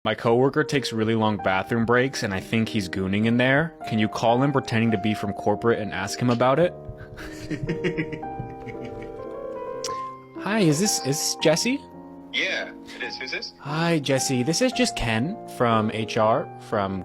My coworker takes really long bathroom breaks, and I think he's gooning in there. Can you call him pretending to be from corporate and ask him about it? Hi, is this Jesse? Yeah, it is. Who's this? Hi, Jesse. This is just Ken from HR from...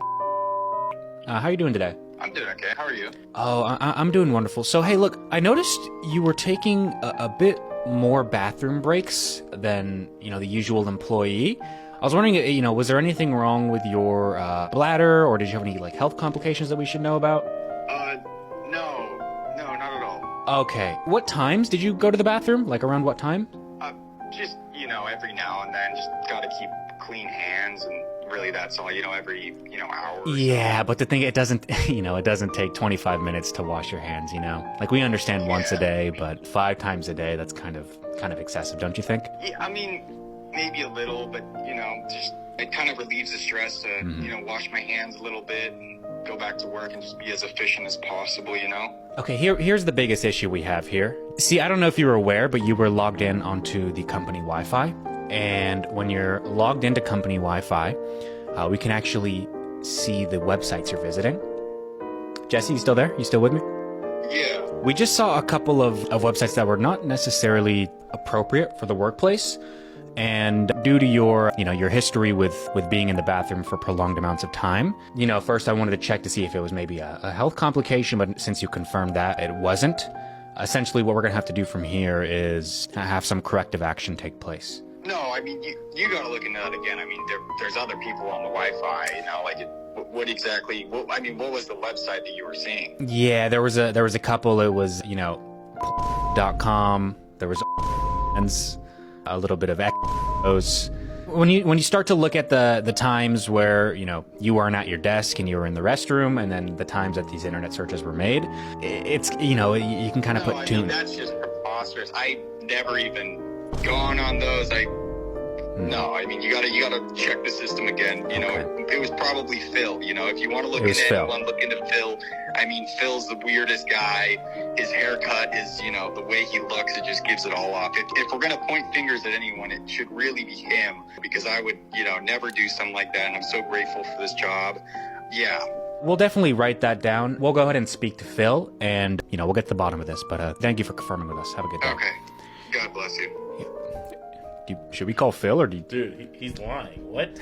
how are you doing today? I'm doing okay. How are you? Oh, I'm doing wonderful. So, hey, look, I noticed you were taking a bit more bathroom breaks than, the usual employee. I was wondering, was there anything wrong with your bladder, or did you have any, health complications that we should know about? No, not at all. Okay. What times did you go to the bathroom? Like, around what time? Just, every now and then, just gotta keep clean hands, and really that's all, every, hour or Yeah, but the thing, it doesn't, it doesn't take 25 minutes to wash your hands, Like, we understand once a day, but 5 times a day, that's kind of excessive, don't you think? Yeah, I mean, maybe a little, but, just, it kind of relieves the stress to, wash my hands a little bit and go back to work and just be as efficient as possible, Okay, here's the biggest issue we have here. See, I don't know if you were aware, but you were logged in onto the company Wi-Fi. And when you're logged into company Wi-Fi, we can actually see the websites you're visiting. Jesse, you still there? You still with me? Yeah. We just saw a couple of websites that were not necessarily appropriate for the workplace. And due to your, your history with being in the bathroom for prolonged amounts of time, first I wanted to check to see if it was maybe a health complication, but since you confirmed that it wasn't, essentially what we're going to have to do from here is have some corrective action take place. No, I mean, you gotta look into that again. I mean, there's other people on the Wi-Fi, what exactly, what was the website that you were seeing? Yeah, there was a couple. It was, .com, there was a little bit of X's. When you start to look at the times where, you aren't at your desk and you were in the restroom, and then the times that these internet searches were made, it's, you can kind of put two. That's just preposterous. I never even gone on those. No, I mean, you gotta check the system again. It was probably Phil. If you want to look into anyone, look into Phil. I mean, Phil's the weirdest guy. His haircut is, the way he looks, it just gives it all off. If we're gonna point fingers at anyone, it should really be him, because I would, never do something like that, and I'm so grateful for this job. Yeah. We'll definitely write that down. We'll go ahead and speak to Phil, and, we'll get to the bottom of this. But thank you for confirming with us. Have a good day. Okay. God bless you. Should we call Phil, or do you... Dude, he's lying. What?